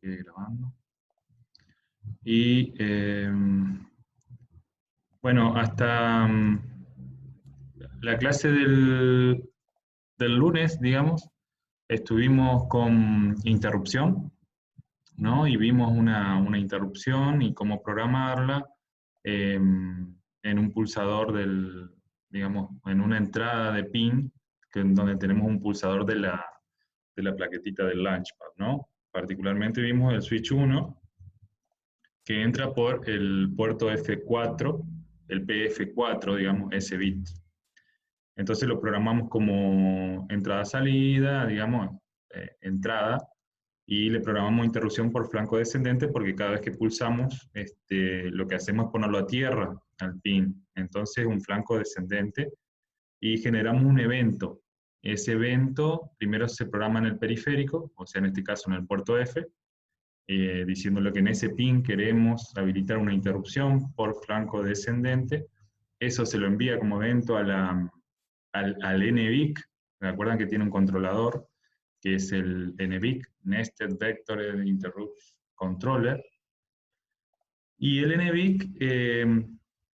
quede grabando. Y bueno, hasta la clase del lunes, digamos, estuvimos con interrupción, ¿no? Y vimos una interrupción y cómo programarla en un pulsador digamos, en una entrada de pin, donde tenemos un pulsador de la plaquetita del Launchpad, ¿no? Particularmente vimos el switch 1, que entra por el puerto F4, el PF4, digamos, ese bit. Entonces lo programamos como entrada-salida, digamos, entrada, y le programamos interrupción por flanco descendente porque cada vez que pulsamos, lo que hacemos es ponerlo a tierra al pin. Entonces un flanco descendente y generamos un evento. Ese evento primero se programa en el periférico, o sea, en este caso en el puerto F, diciéndole que en ese pin queremos habilitar una interrupción por flanco descendente. Eso se lo envía como evento al NVIC. ¿Recuerdan que tiene un controlador que es el NVIC, Nested Vector Interrupt Controller? Y el NVIC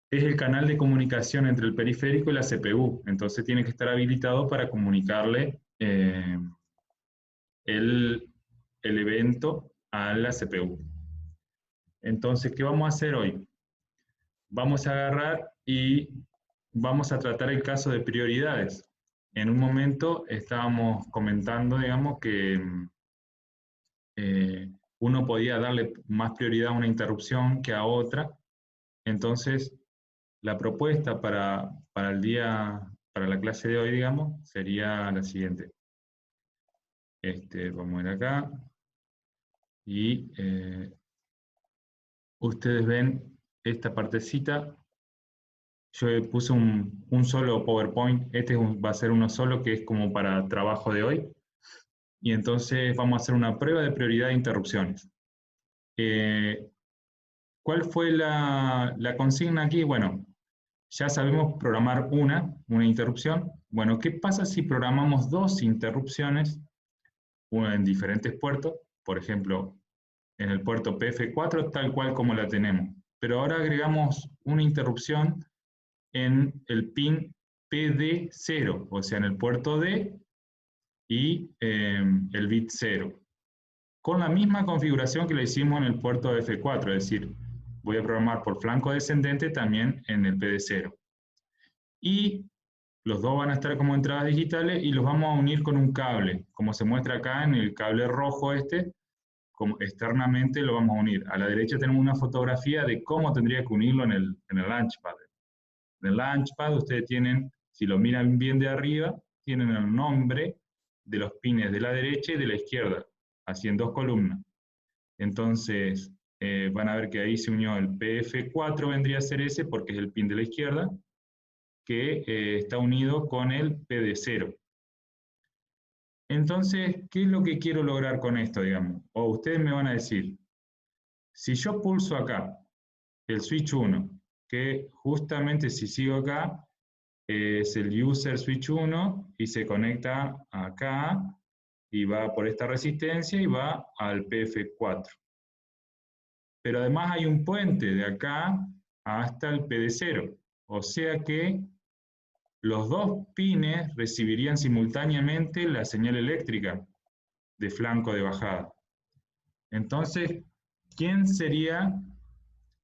es el canal de comunicación entre el periférico y la CPU. Entonces tiene que estar habilitado para comunicarle el evento a la CPU. Entonces, ¿qué vamos a hacer hoy? Vamos a agarrar y vamos a tratar el caso de prioridades. En un momento estábamos comentando, digamos, que uno podía darle más prioridad a una interrupción que a otra. Entonces, la propuesta para la clase de hoy, digamos, sería la siguiente. Vamos a ir acá. Y ustedes ven esta partecita. Yo puse un solo PowerPoint. Va a ser uno solo, que es como para trabajo de hoy. Y entonces vamos a hacer una prueba de prioridad de interrupciones. ¿Cuál fue la consigna aquí? Bueno, ya sabemos programar una interrupción. Bueno, ¿qué pasa si programamos dos interrupciones, una en diferentes puertos? Por ejemplo, en el puerto PF4, tal cual como la tenemos. Pero ahora agregamos una interrupción en el pin PD0, o sea, en el puerto D y el bit 0. Con la misma configuración que le hicimos en el puerto F4, es decir, voy a programar por flanco descendente también en el PD0. Y los dos van a estar como entradas digitales y los vamos a unir con un cable, como se muestra acá en el cable rojo como externamente lo vamos a unir. A la derecha tenemos una fotografía de cómo tendría que unirlo en el Launchpad. En el Launchpad ustedes tienen, si lo miran bien de arriba, tienen el nombre de los pines de la derecha y de la izquierda, así en dos columnas. Entonces, van a ver que ahí se unió el PF4, vendría a ser ese, porque es el pin de la izquierda, que está unido con el PD0. Entonces, ¿qué es lo que quiero lograr con esto, digamos? O ustedes me van a decir, si yo pulso acá el switch 1, que justamente si sigo acá, es el user switch 1 y se conecta acá y va por esta resistencia y va al PF4. Pero además hay un puente de acá hasta el PD0, o sea que los dos pines recibirían simultáneamente la señal eléctrica de flanco de bajada. Entonces,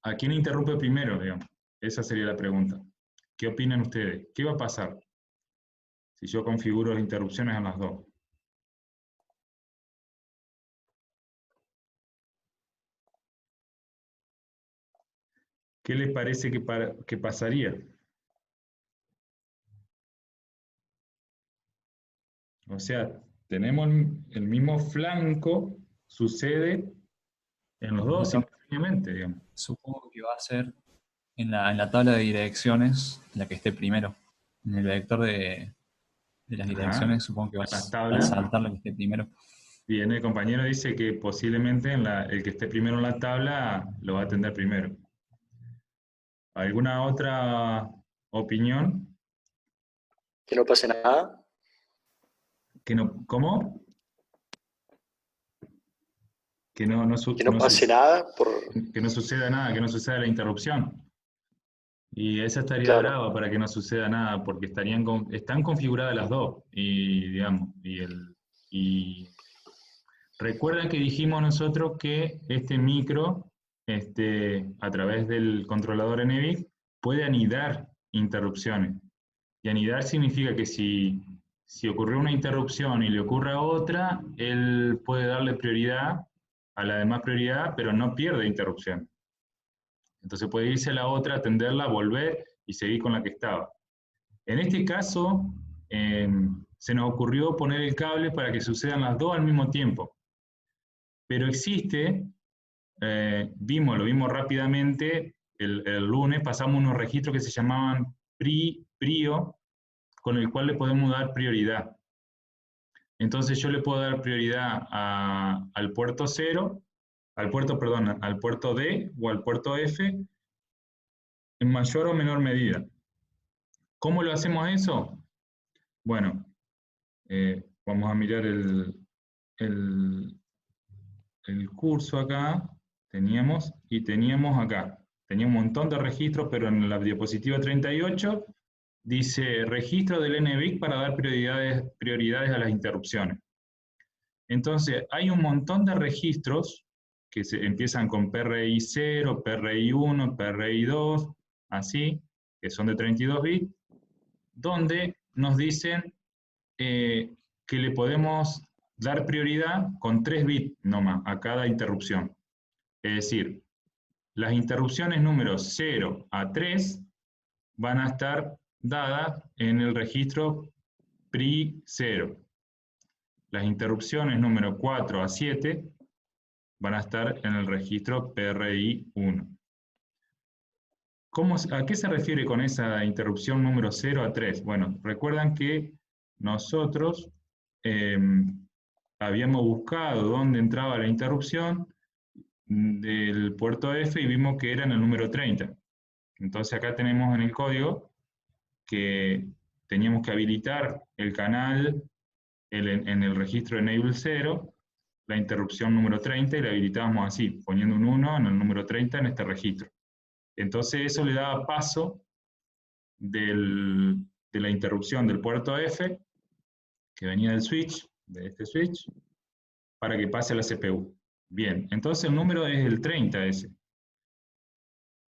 ¿a quién interrumpe primero, digamos? Esa sería la pregunta. ¿Qué opinan ustedes? ¿Qué va a pasar si yo configuro las interrupciones en las dos? ¿Qué les parece que pasaría? O sea, tenemos el mismo flanco, sucede en los dos simultáneamente, digamos. Supongo que va a ser en la tabla de direcciones la que esté primero. En el vector de las Ajá. direcciones supongo que va La a tabla. saltar la que esté primero. Bien, el compañero dice que posiblemente el que esté primero en la tabla lo va a atender primero. ¿Alguna otra opinión? Que no pase nada. ¿Cómo? que no pase nada que no suceda nada, que no suceda la interrupción. Y esa estaría Claro. brava para que no suceda nada, porque están configuradas las dos. Y digamos, y recuerda que dijimos nosotros que este micro, a través del controlador NVIC, puede anidar interrupciones. Y anidar significa que si ocurrió una interrupción y le ocurre otra, él puede darle prioridad a la demás prioridad, pero no pierde interrupción. Entonces puede irse a la otra, atenderla, volver y seguir con la que estaba. En este caso, se nos ocurrió poner el cable para que sucedan las dos al mismo tiempo. Pero existe, lo vimos rápidamente, el lunes pasamos unos registros que se llamaban PRIO, con el cual le podemos dar prioridad. Entonces yo le puedo dar prioridad al puerto 0, al puerto D o al puerto F, en mayor o menor medida. ¿Cómo lo hacemos eso? Bueno, vamos a mirar el curso acá, teníamos acá. Tenía un montón de registros, pero en la diapositiva 38 dice registro del NVIC para dar prioridades a las interrupciones. Entonces, hay un montón de registros que empiezan con PRI 0, PRI 1, PRI 2, así, que son de 32 bits, donde nos dicen que le podemos dar prioridad con 3 bits nomás a cada interrupción. Es decir, las interrupciones números 0 a 3 van a estar dadas en el registro PRI 0. Las interrupciones número 4 a 7 van a estar en el registro PRI 1. ¿A qué se refiere con esa interrupción número 0 a 3? Bueno, recuerdan que nosotros habíamos buscado dónde entraba la interrupción del puerto F y vimos que era en el número 30. Entonces acá tenemos en el código que teníamos que habilitar el canal en el registro enable 0, la interrupción número 30, y la habilitábamos así, poniendo un 1 en el número 30 en este registro. Entonces eso le daba paso de la interrupción del puerto F, que venía del switch, de este switch, para que pase a la CPU. Bien, entonces el número es el 30 ese.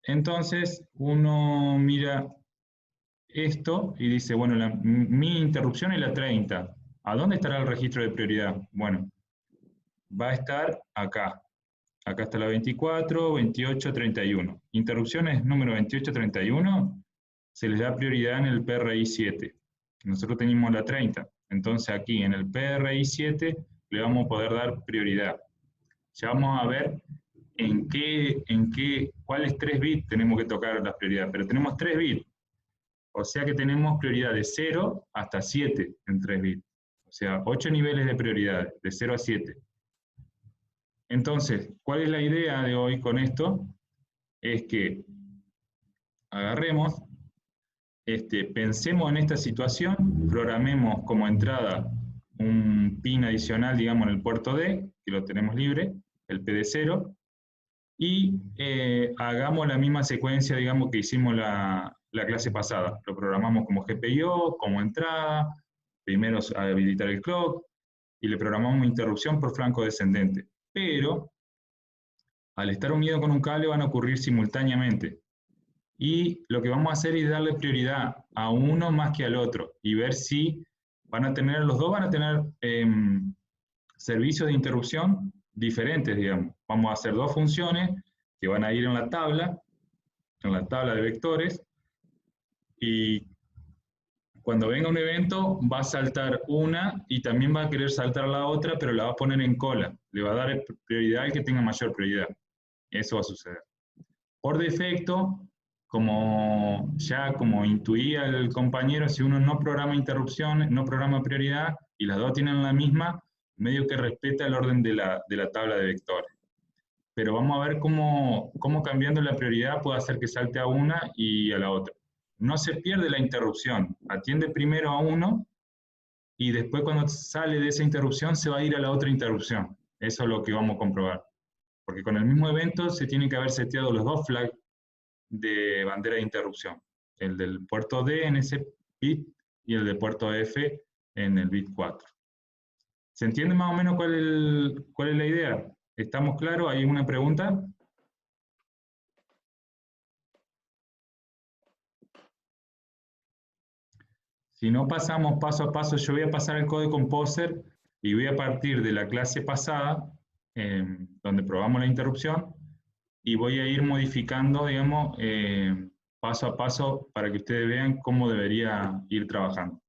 Entonces uno mira esto y dice, bueno, mi interrupción es la 30. ¿A dónde estará el registro de prioridad? Bueno, va a estar acá. Acá está la 24, 28, 31. Interrupciones número 28, 31, se les da prioridad en el PRI 7. Nosotros tenemos la 30. Entonces aquí en el PRI 7 le vamos a poder dar prioridad. Ya vamos a ver cuáles 3 bits tenemos que tocar la prioridad. Pero tenemos 3 bits. O sea que tenemos prioridad de 0 hasta 7 en 3 bits. O sea, 8 niveles de prioridad, de 0 a 7. Entonces, ¿cuál es la idea de hoy con esto? Es que agarremos, pensemos en esta situación, programemos como entrada un pin adicional, digamos, en el puerto D, que lo tenemos libre, el PD0, y hagamos la misma secuencia, digamos, que hicimos la clase pasada. Lo programamos como GPIO, como entrada, primero habilitar el clock, y le programamos una interrupción por flanco descendente. Pero, al estar unido con un cable van a ocurrir simultáneamente. Y lo que vamos a hacer es darle prioridad a uno más que al otro, y ver si los dos van a tener servicios de interrupción diferentes, digamos. Vamos a hacer dos funciones que van a ir en la tabla de vectores, y cuando venga un evento va a saltar una y también va a querer saltar la otra, pero la va a poner en cola. Le va a dar prioridad al que tenga mayor prioridad. Eso va a suceder. Por defecto, como intuía el compañero, si uno no programa interrupción, no programa prioridad, y las dos tienen la misma, medio que respeta el orden de la tabla de vectores. Pero vamos a ver cómo cambiando la prioridad puede hacer que salte a una y a la otra. No se pierde la interrupción, atiende primero a uno y después cuando sale de esa interrupción se va a ir a la otra interrupción. Eso es lo que vamos a comprobar. Porque con el mismo evento se tienen que haber seteado los dos flags de bandera de interrupción. El del puerto D en ese bit y el de puerto F en el bit 4. ¿Se entiende más o menos cuál es la idea? ¿Estamos claros? ¿Hay una pregunta? Si no pasamos paso a paso, yo voy a pasar el Code Composer y voy a partir de la clase pasada, donde probamos la interrupción, y voy a ir modificando, digamos, paso a paso para que ustedes vean cómo debería ir trabajando.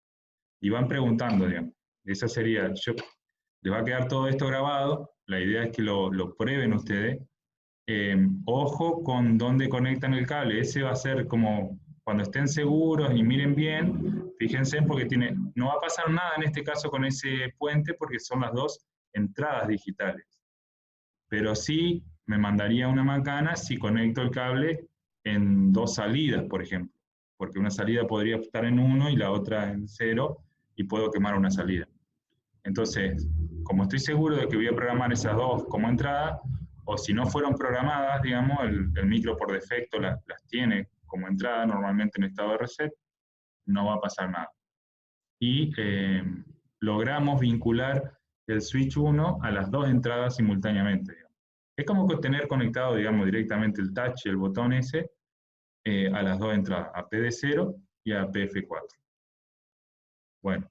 Y van preguntando, digamos. Esa sería, les va a quedar todo esto grabado, la idea es que lo prueben ustedes. Ojo con dónde conectan el cable, ese va a ser como cuando estén seguros y miren bien, fíjense porque no va a pasar nada en este caso con ese puente porque son las dos entradas digitales. Pero sí me mandaría una macana si conecto el cable en dos salidas, por ejemplo, porque una salida podría estar en 1 y la otra en 0 y puedo quemar una salida. Entonces, como estoy seguro de que voy a programar esas dos como entrada, o si no fueron programadas, digamos, el micro por defecto las tiene como entrada normalmente en estado de reset, no va a pasar nada. Y logramos vincular el switch 1 a las dos entradas simultáneamente. Digamos. Es como tener conectado, digamos, directamente el touch y el botón ese a las dos entradas, a PD0 y a PF4. Bueno,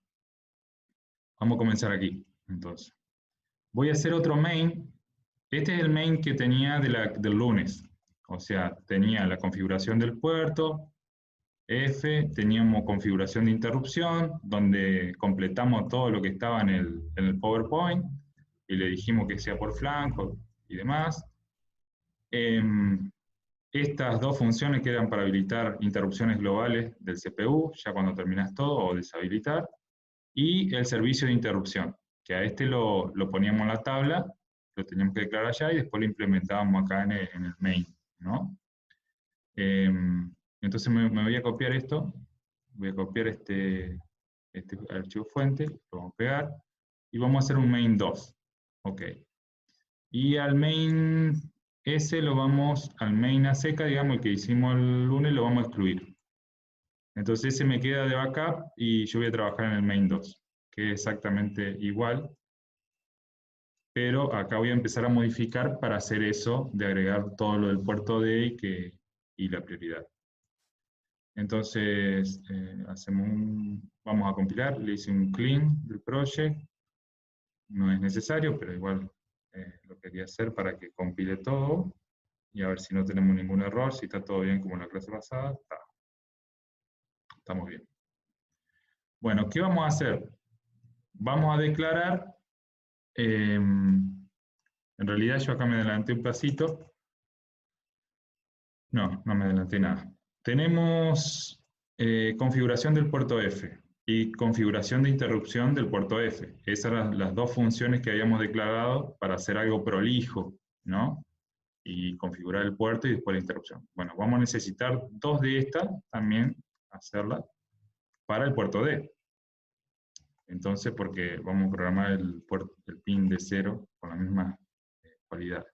vamos a comenzar aquí, entonces. Voy a hacer otro main. Este es el main que tenía del lunes. O sea, tenía la configuración del puerto, F, teníamos configuración de interrupción, donde completamos todo lo que estaba en el PowerPoint, y le dijimos que sea por flanco y demás. Estas dos funciones que eran para habilitar interrupciones globales del CPU, ya cuando terminas todo, o deshabilitar, y el servicio de interrupción, que a este lo poníamos en la tabla, lo teníamos que declarar allá y después lo implementábamos acá en el main, ¿no? Entonces me voy a copiar esto, voy a copiar este archivo fuente, lo vamos a pegar, y vamos a hacer un main 2, ok. Y al main S al main a seca, digamos, el que hicimos el lunes, lo vamos a excluir. Entonces ese me queda de backup y yo voy a trabajar en el main 2, que es exactamente igual, pero acá voy a empezar a modificar para hacer eso, de agregar todo lo del puerto D y la prioridad. Entonces, vamos a compilar, le hice un clean del project, no es necesario, pero igual lo quería hacer para que compile todo, y a ver si no tenemos ningún error, si está todo bien como en la clase pasada, estamos bien. Bueno, ¿qué vamos a hacer? Vamos a declarar, en realidad yo acá me adelanté un pasito, no me adelanté nada. Tenemos configuración del puerto F y configuración de interrupción del puerto F. Esas eran las dos funciones que habíamos declarado para hacer algo prolijo, ¿no? Y configurar el puerto y después la interrupción. Bueno, vamos a necesitar dos de estas también, hacerlas para el puerto D. Entonces, porque vamos a programar el pin de 0 con la misma cualidad.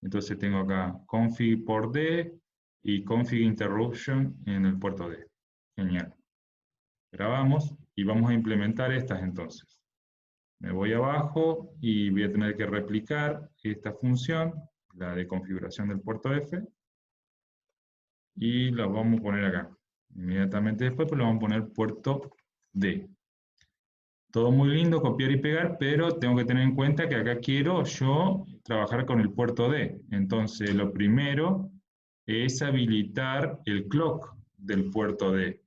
Entonces tengo acá config por D y config interruption en el puerto D. Genial. Grabamos y vamos a implementar estas entonces. Me voy abajo y voy a tener que replicar esta función, la de configuración del puerto F, y la vamos a poner acá. Inmediatamente después pues, le vamos a poner puerto D. Todo muy lindo, copiar y pegar, pero tengo que tener en cuenta que acá quiero yo trabajar con el puerto D. Entonces, lo primero es habilitar el clock del puerto D.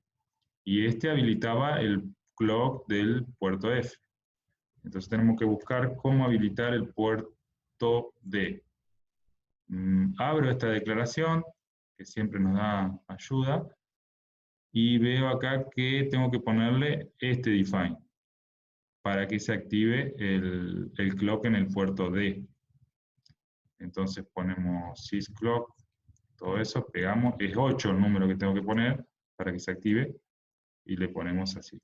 Y este habilitaba el clock del puerto F. Entonces, tenemos que buscar cómo habilitar el puerto D. Abro esta declaración, que siempre nos da ayuda, y veo acá que tengo que ponerle este define, para que se active el clock en el puerto D. Entonces ponemos sysclock, todo eso, pegamos, es 8 el número que tengo que poner para que se active, y le ponemos así.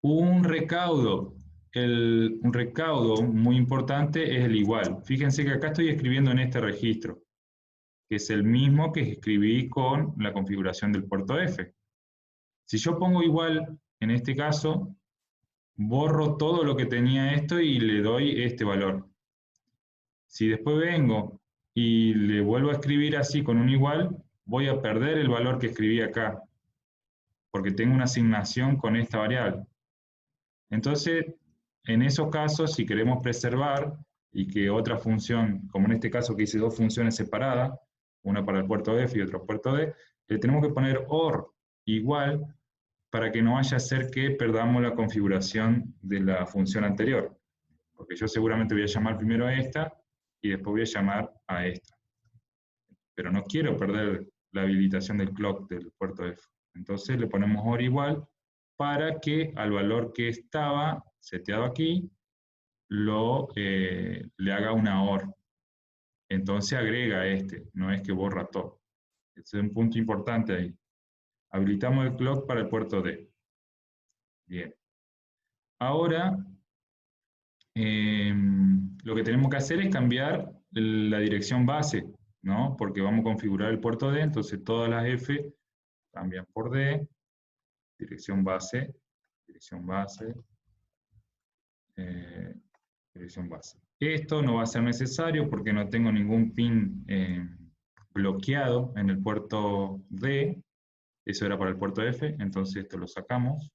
Un recaudo, un recaudo muy importante es el igual. Fíjense que acá estoy escribiendo en este registro, que es el mismo que escribí con la configuración del puerto F. Si yo pongo igual, en este caso, borro todo lo que tenía esto y le doy este valor. Si después vengo y le vuelvo a escribir así con un igual, voy a perder el valor que escribí acá, porque tengo una asignación con esta variable. Entonces, en esos casos, si queremos preservar y que otra función, como en este caso que hice dos funciones separadas, una para el puerto F y otra para el puerto D, le tenemos que poner OR igual para que no vaya a ser que perdamos la configuración de la función anterior. Porque yo seguramente voy a llamar primero a esta y después voy a llamar a esta. Pero no quiero perder la habilitación del clock del puerto F. Entonces le ponemos OR igual para que al valor que estaba seteado aquí, le haga una OR. Entonces agrega este, no es que borra todo. Ese es un punto importante ahí. Habilitamos el clock para el puerto D. Bien. Ahora, lo que tenemos que hacer es cambiar la dirección base, ¿no? Porque vamos a configurar el puerto D, entonces todas las F cambian por D, dirección base, dirección base, dirección base. Esto no va a ser necesario porque no tengo ningún pin bloqueado en el puerto D, eso era para el puerto F, entonces esto lo sacamos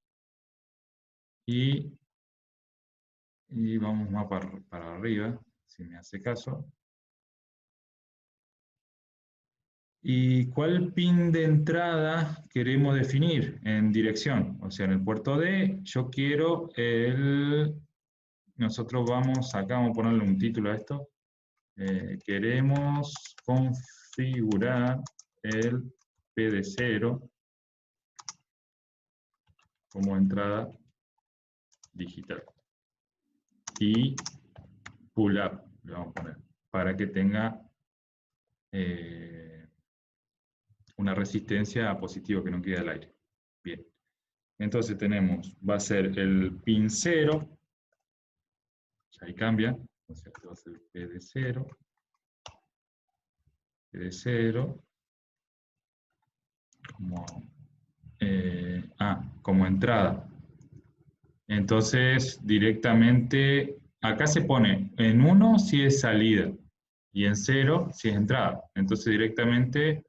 y vamos más para arriba, si me hace caso. ¿Y cuál pin de entrada queremos definir en dirección? O sea, en el puerto D, yo quiero nosotros vamos, acá vamos a ponerle un título a esto. Queremos configurar el PD0 como entrada digital. Y pull up, le vamos a poner, para que tenga una resistencia a positivo que no quede al aire. Bien. Entonces tenemos, va a ser el pin 0, ahí cambia, o sea, va a ser PD0, PD0, como entrada. Entonces, directamente, acá se pone en 1 si es salida, y en 0 si es entrada. Entonces, directamente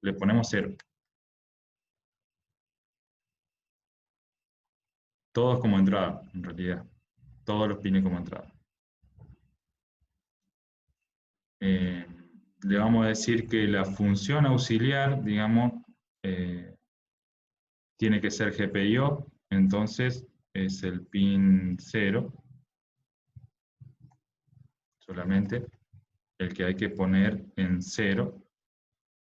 le ponemos 0. Todos como entrada, en realidad. Todos los pines como entrada. Le vamos a decir que la función auxiliar, digamos, tiene que ser GPIO, entonces es el pin 0, solamente el que hay que poner en 0.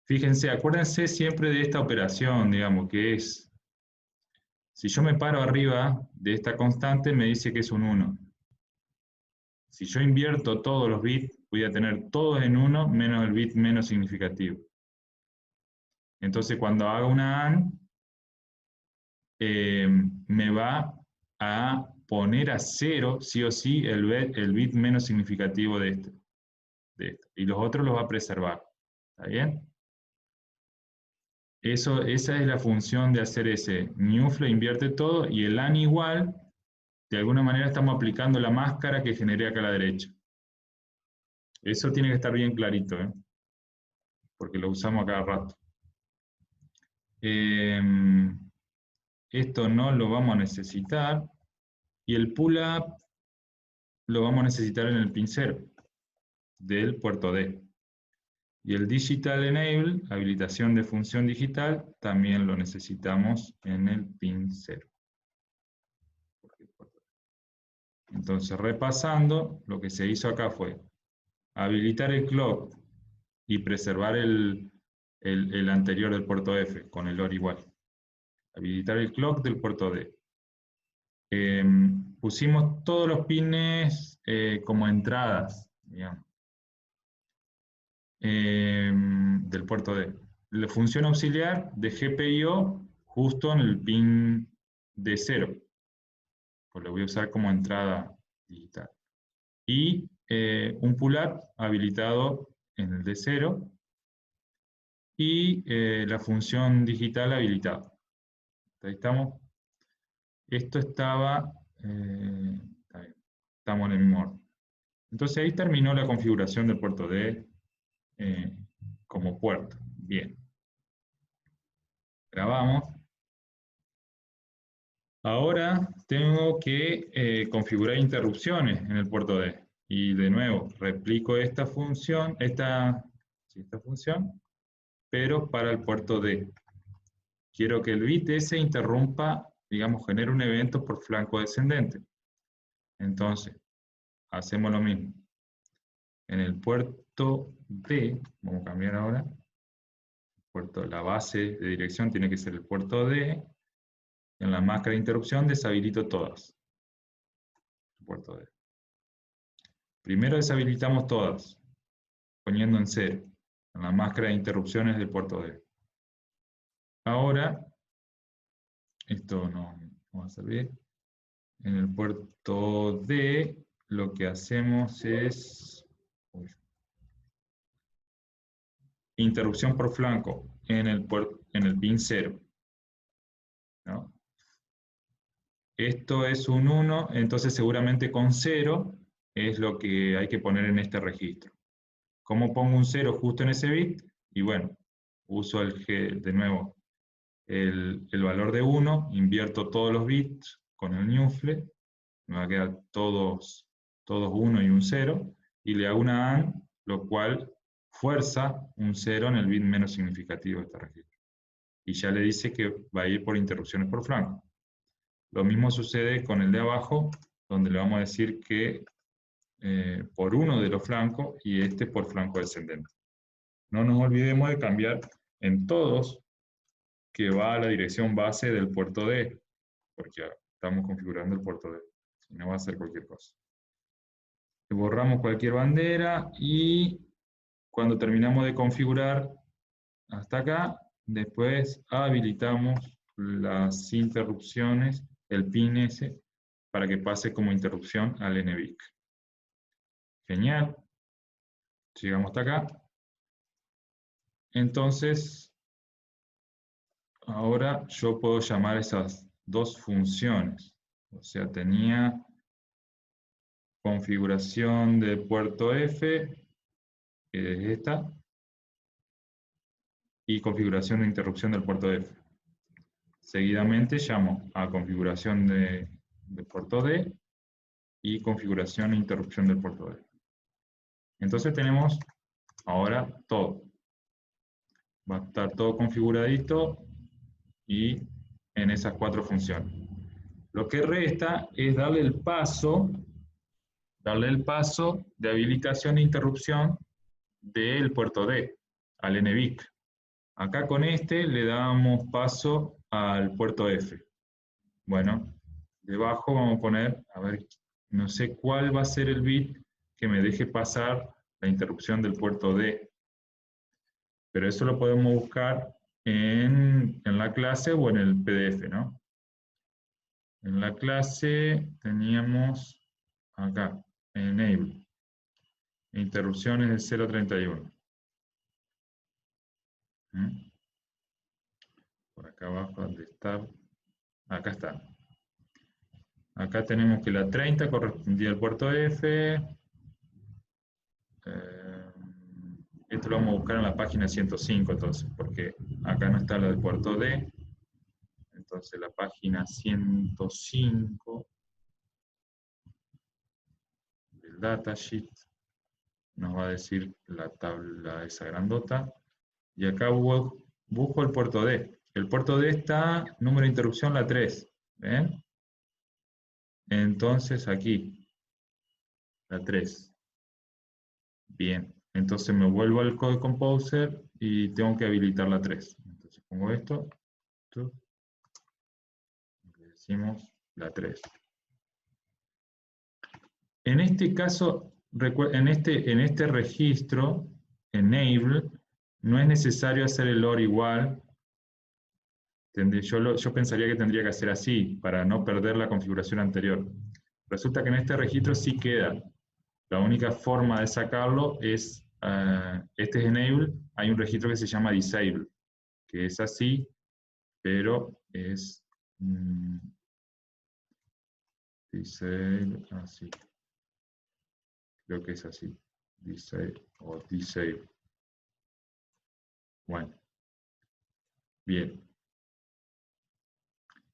Fíjense, acuérdense siempre de esta operación, digamos, que es, si yo me paro arriba de esta constante, me dice que es un 1. Si yo invierto todos los bits, voy a tener todos en 1 menos el bit menos significativo. Entonces, cuando haga una AND, me va a poner a 0, sí o sí, el bit menos significativo de este. Y los otros los va a preservar. ¿Está bien? Esa es la función de hacer ese NewFlow, invierte todo, y el AND igual, de alguna manera estamos aplicando la máscara que generé acá a la derecha. Eso tiene que estar bien clarito, porque lo usamos a cada rato. Esto no lo vamos a necesitar, y el pull-up lo vamos a necesitar en el pin 0 del puerto D. Y el Digital Enable, habilitación de función digital, también lo necesitamos en el pin 0. Entonces, repasando, lo que se hizo acá fue habilitar el clock y preservar el anterior del puerto F con el OR igual. Habilitar el clock del puerto D. Pusimos todos los pines como entradas, digamos, del puerto D. La función auxiliar de GPIO justo en el pin D0. pues lo voy a usar como entrada digital. Y un pull-up habilitado en el D0 y la función digital habilitada. Ahí estamos. Esto estaba, estamos en el mismo orden. Entonces ahí terminó la configuración del puerto D como puerto. Bien. Grabamos. Ahora tengo que configurar interrupciones en el puerto D. Y de nuevo, replico esta función, esta función, pero para el puerto D. Quiero que el bit S interrumpa, digamos, genere un evento por flanco descendente. Entonces, hacemos lo mismo. En el puerto D, vamos a cambiar ahora, la base de dirección tiene que ser el puerto D. En la máscara de interrupción deshabilito todas. El puerto D. Primero deshabilitamos todas, poniendo en 0, en la máscara de interrupciones del puerto D. Ahora, esto no va a servir. En el puerto D, lo que hacemos es interrupción por flanco en el pin 0. ¿No? Esto es un 1, entonces seguramente con 0 es lo que hay que poner en este registro. ¿Cómo pongo un 0 justo en ese bit? Y bueno, uso de nuevo el valor de 1, invierto todos los bits con el ñufle, me va a quedar todos 1 y un 0, y le hago una AND, lo cual fuerza un 0 en el bit menos significativo de este registro. Y ya le dice que va a ir por interrupciones por flanco. Lo mismo sucede con el de abajo, donde le vamos a decir que por uno de los flancos y este por flanco descendente. No nos olvidemos de cambiar en todos que va a la dirección base del puerto D, porque estamos configurando el puerto D, si no va a ser cualquier cosa. Borramos cualquier bandera y cuando terminamos de configurar hasta acá, después habilitamos las interrupciones, el pin S, para que pase como interrupción al NVIC. Genial. Llegamos hasta acá. Entonces, ahora yo puedo llamar esas dos funciones. O sea, tenía configuración de puerto F, que es esta, y configuración de interrupción del puerto F. Seguidamente llamo a configuración de puerto D y configuración e interrupción del puerto D. Entonces tenemos ahora todo. Va a estar todo configuradito y en esas 4 funciones. Lo que resta es darle el paso de habilitación e interrupción del puerto D, al NVIC. Acá con este le damos paso al puerto F. Bueno, debajo vamos a poner, a ver, no sé cuál va a ser el bit que me deje pasar la interrupción del puerto D. Pero eso lo podemos buscar en la clase o en el PDF, ¿no? En la clase teníamos acá, enable, interrupciones de 0.31. Por acá abajo, donde está, acá está. Acá tenemos que la 30 correspondía al puerto F. Esto lo vamos a buscar en la página 105, entonces, porque acá no está la del puerto D. Entonces la página 105 del datasheet nos va a decir la tabla esa grandota. Y acá busco el puerto D. El puerto D está, número de interrupción, la 3. ¿Ven? Entonces aquí, la 3. Bien, entonces me vuelvo al Code Composer y tengo que habilitar la 3. Entonces pongo esto. Le decimos la 3. En este caso, en este registro, enable, no es necesario hacer el OR igual Yo pensaría que tendría que hacer así, para no perder la configuración anterior. Resulta que en este registro sí queda. La única forma de sacarlo es, este es enable, hay un registro que se llama disable, que es así, pero es disable, así. Creo que es así, disable o disable. Bueno, bien.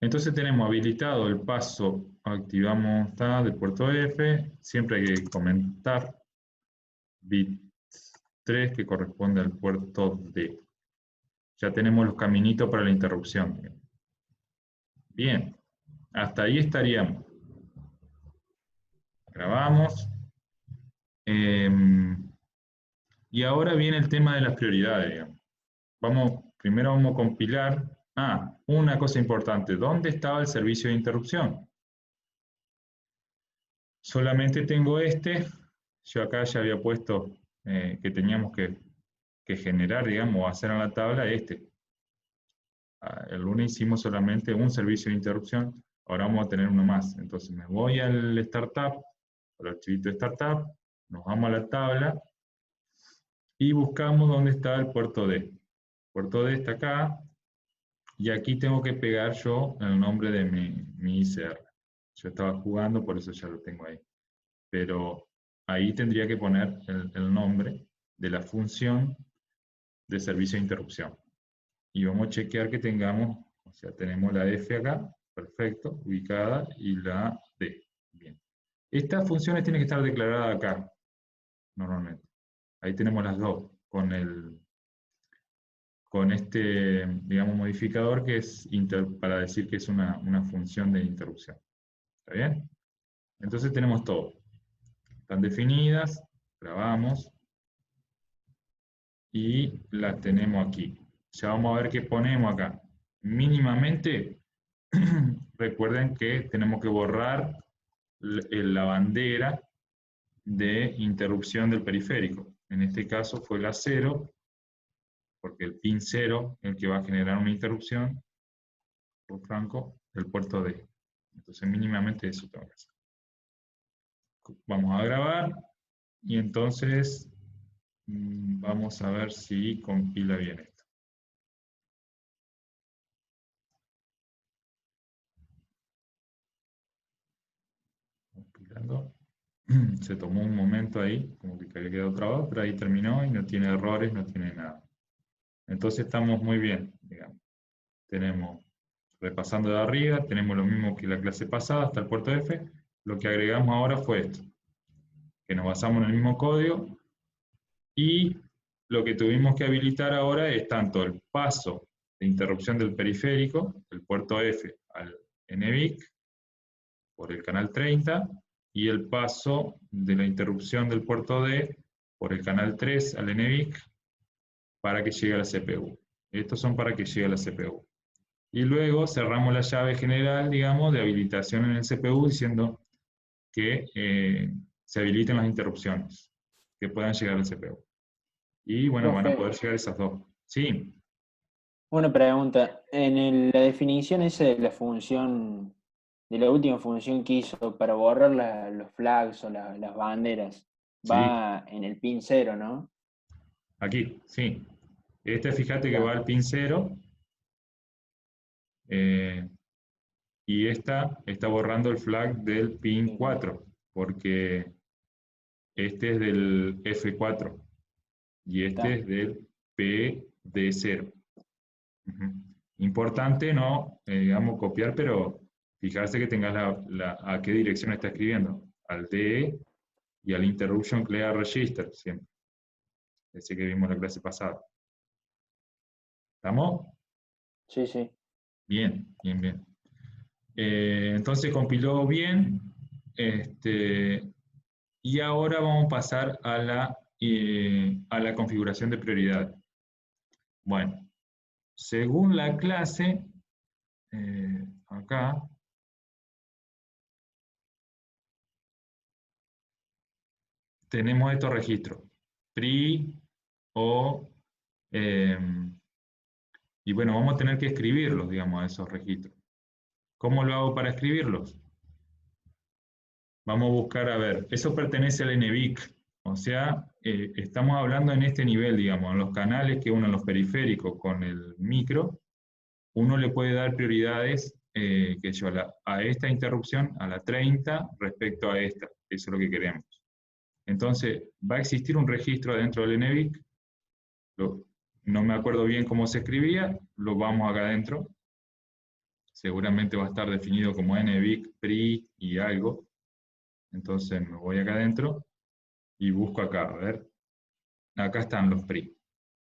Entonces tenemos habilitado el paso, activamos del puerto F, siempre hay que comentar bit 3 que corresponde al puerto D. Ya tenemos los caminitos para la interrupción. Bien, hasta ahí estaríamos. Grabamos. Y ahora viene el tema de las prioridades, digamos. Primero vamos a compilar. Una cosa importante, ¿dónde estaba el servicio de interrupción? Solamente tengo este. Yo acá ya había puesto que teníamos que generar, digamos, o hacer en la tabla este. El lunes hicimos solamente un servicio de interrupción, ahora vamos a tener uno más. Entonces me voy al Startup, al archivito de Startup, nos vamos a la tabla y buscamos dónde está el puerto D. El puerto D está acá, y aquí tengo que pegar yo el nombre de mi ICR. Yo estaba jugando, por eso ya lo tengo ahí. Pero ahí tendría que poner el nombre de la función de servicio de interrupción. Y vamos a chequear que tengamos, o sea, tenemos la F acá, perfecto, ubicada, y la D. Bien. Estas funciones tienen que estar declaradas acá, normalmente. Ahí tenemos las dos, con este, digamos, modificador que es para decir que es una función de interrupción. ¿Está bien? Entonces tenemos todo. Están definidas, grabamos, y las tenemos aquí. Ya vamos a ver qué ponemos acá. Mínimamente, recuerden que tenemos que borrar la bandera de interrupción del periférico. En este caso fue la 0, porque el pin 0 es el que va a generar una interrupción, por Franco, del puerto D. Entonces mínimamente eso tengo que hacer. Vamos a grabar y entonces vamos a ver si compila bien esto. Compilando. Se tomó un momento ahí, como que había quedado trabado, pero ahí terminó y no tiene errores, no tiene nada. Entonces estamos muy bien, digamos. Tenemos, repasando de arriba, tenemos lo mismo que la clase pasada, hasta el puerto F. Lo que agregamos ahora fue esto, que nos basamos en el mismo código, y lo que tuvimos que habilitar ahora es tanto el paso de interrupción del periférico, del puerto F al NVIC, por el canal 30, y el paso de la interrupción del puerto D por el canal 3 al NVIC para que llegue a la CPU. Estos son para que llegue a la CPU. Y luego cerramos la llave general, digamos, de habilitación en el CPU diciendo que se habiliten las interrupciones que puedan llegar al CPU. Y bueno, van a poder Profe, llegar esas dos. Sí, una pregunta. La definición esa de la función, de la última función que hizo para borrar los flags o las banderas, sí, va en el pin 0, ¿no? aquí, sí. Fíjate que Está. va al pin 0. Y esta está borrando el flag del pin 4, porque este es del F4 y este Está. es del PD0. Importante no, digamos, copiar, pero fijarse que tengas a qué dirección está escribiendo, al DE y al Interruption Clear Register, siempre. Ese que vimos en la clase pasada. ¿Estamos? Sí, sí. Bien, bien, bien. Entonces compiló bien. Y ahora vamos a pasar a la configuración de prioridad. Bueno, según la clase, acá, tenemos estos registros. PRI o Y bueno, vamos a tener que escribirlos, digamos, a esos registros. ¿Cómo lo hago para escribirlos? Vamos a buscar, a ver, eso pertenece al NVIC, o sea, estamos hablando en este nivel, digamos, en los canales que uno en los periféricos con el micro, uno le puede dar prioridades a esta interrupción, a la 30, respecto a esta, eso es lo que queremos. Entonces, va a existir un registro dentro del NVIC, no me acuerdo bien cómo se escribía, lo vamos acá adentro, seguramente va a estar definido como NVIC, PRI y algo. Entonces me voy acá adentro y busco acá, a ver. Acá están los PRI.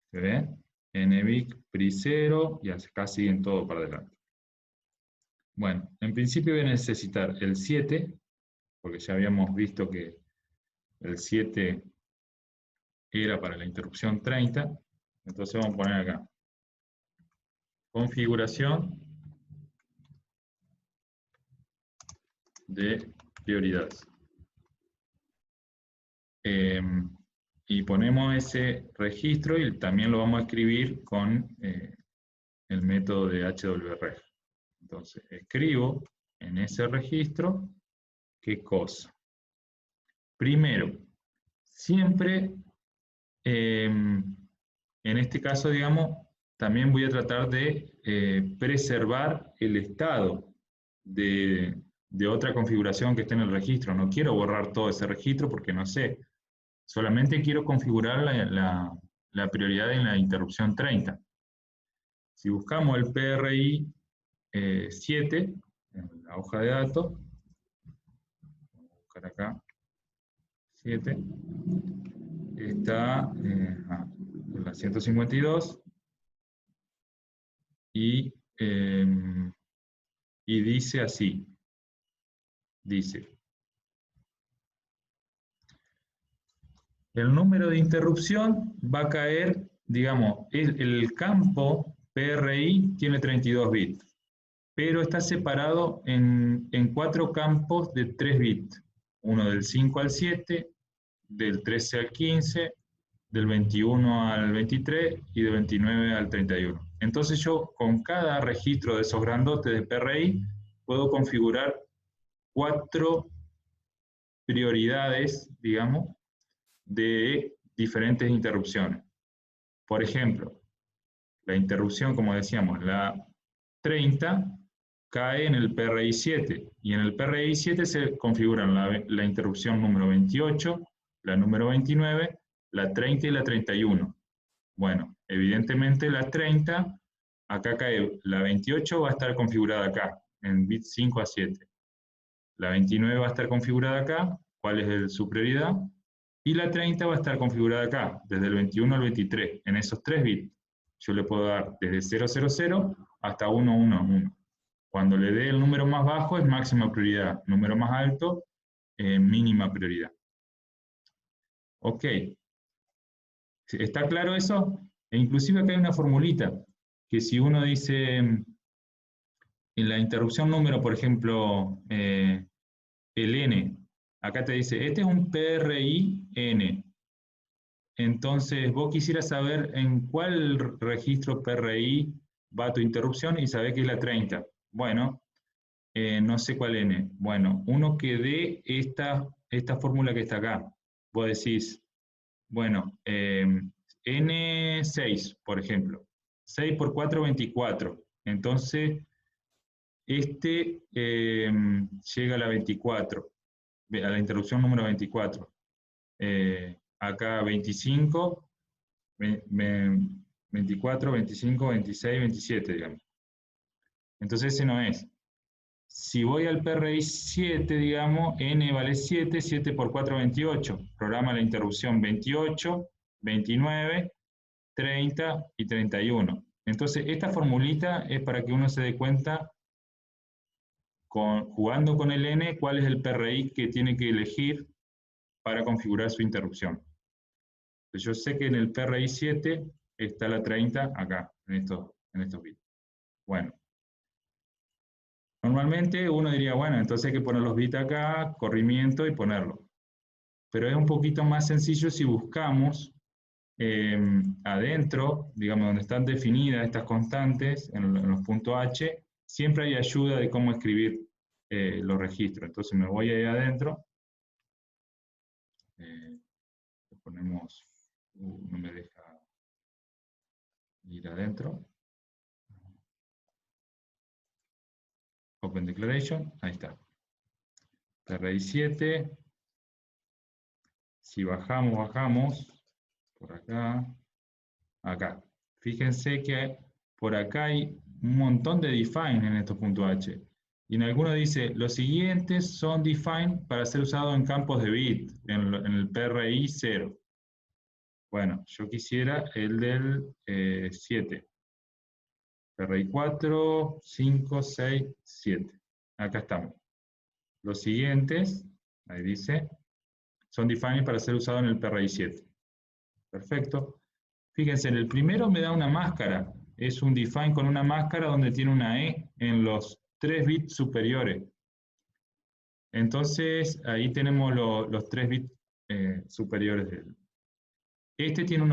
¿Se ve? NVIC, PRI 0, y acá siguen todo para adelante. Bueno, en principio voy a necesitar el 7, porque ya habíamos visto que el 7 era para la interrupción 30. Entonces vamos a poner acá. Configuración de prioridades. Y ponemos ese registro y también lo vamos a escribir con el método de HWREG. Entonces, escribo en ese registro qué cosa. Primero, siempre, en este caso, digamos, también voy a tratar de preservar el estado de otra configuración que esté en el registro. No quiero borrar todo ese registro porque no sé. Solamente quiero configurar la prioridad en la interrupción 30. Si buscamos el PRI 7 en la hoja de datos, vamos a buscar acá, 7, está en la 152 y dice así, dice: el número de interrupción va a caer, digamos, el campo PRI tiene 32 bits, pero está separado en 4 campos de 3 bits. Uno del 5 al 7, del 13 al 15, del 21 al 23 y del 29 al 31. Entonces yo con cada registro de esos grandotes de PRI puedo configurar 4 prioridades, digamos, de diferentes interrupciones. Por ejemplo, la interrupción, como decíamos, la 30 cae en el PRI 7, y en el PRI 7 se configuran la interrupción número 28, la número 29, la 30 y la 31. Bueno, evidentemente la 30, acá cae, la 28 va a estar configurada acá, en bit 5 a 7. La 29 va a estar configurada acá, ¿cuál es su prioridad? Y la 30 va a estar configurada acá, desde el 21 al 23, en esos 3 bits. Yo le puedo dar desde 000 hasta 111. Cuando le dé el número más bajo es máxima prioridad, número más alto, mínima prioridad. Ok. ¿Está claro eso? E inclusive acá hay una formulita, que si uno dice en la interrupción número, por ejemplo, el N, acá te dice, este es un PRI N. Entonces, vos quisieras saber en cuál registro PRI va tu interrupción y sabés que es la 30. Bueno, no sé cuál N. Bueno, uno que dé esta fórmula que está acá. Vos decís, bueno, N6, por ejemplo. 6 por 4, 24. Entonces, llega a la 24, a la interrupción número 24. Acá 25, 24, 25, 26, 27, digamos. Entonces ese no es. Si voy al PRI 7, digamos, N vale 7, 7 por 4, 28. Programa la interrupción 28, 29, 30 y 31. Entonces esta formulita es para que uno se dé cuenta, jugando con el N, cuál es el PRI que tiene que elegir para configurar su interrupción. Yo sé que en el PRI 7 está la 30 acá, en estos bits. Bueno. Normalmente uno diría, bueno, entonces hay que poner los bits acá, corrimiento y ponerlo. Pero es un poquito más sencillo si buscamos adentro, digamos, donde están definidas estas constantes, en los puntos H, siempre hay ayuda de cómo escribir los registros. Entonces me voy ahí adentro, ponemos, no me deja ir adentro. Open Declaration, ahí está. PRI 7. Si bajamos, por acá, acá. Fíjense que por acá hay un montón de define en estos puntos H. Y en algunos dice, los siguientes son define para ser usados en campos de bit, en el PRI 0. Bueno, yo quisiera el del 7. PRI 4, 5, 6, 7. Acá estamos. Los siguientes, ahí dice, son define para ser usados en el PRI 7. Perfecto. Fíjense, en el primero me da una máscara. Es un define con una máscara donde tiene una E en los 3 bits superiores. Entonces, ahí tenemos los 3 bits superiores. Este tiene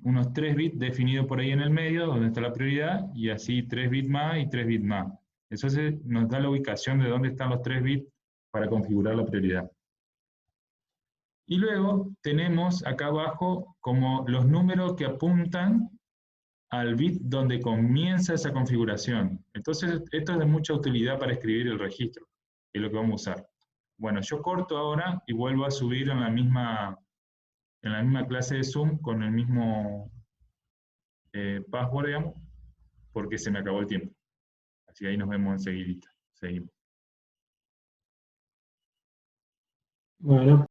unos 3 bits definidos por ahí en el medio, donde está la prioridad, y así 3 bits más y 3 bits más. Entonces, nos da la ubicación de dónde están los 3 bits para configurar la prioridad. Y luego tenemos acá abajo como los números que apuntan al bit donde comienza esa configuración. Entonces, esto es de mucha utilidad para escribir el registro, que es lo que vamos a usar. Bueno, yo corto ahora y vuelvo a subir en la misma clase de Zoom con el mismo password, digamos, porque se me acabó el tiempo. Así que ahí nos vemos enseguidita. Seguimos. Bueno.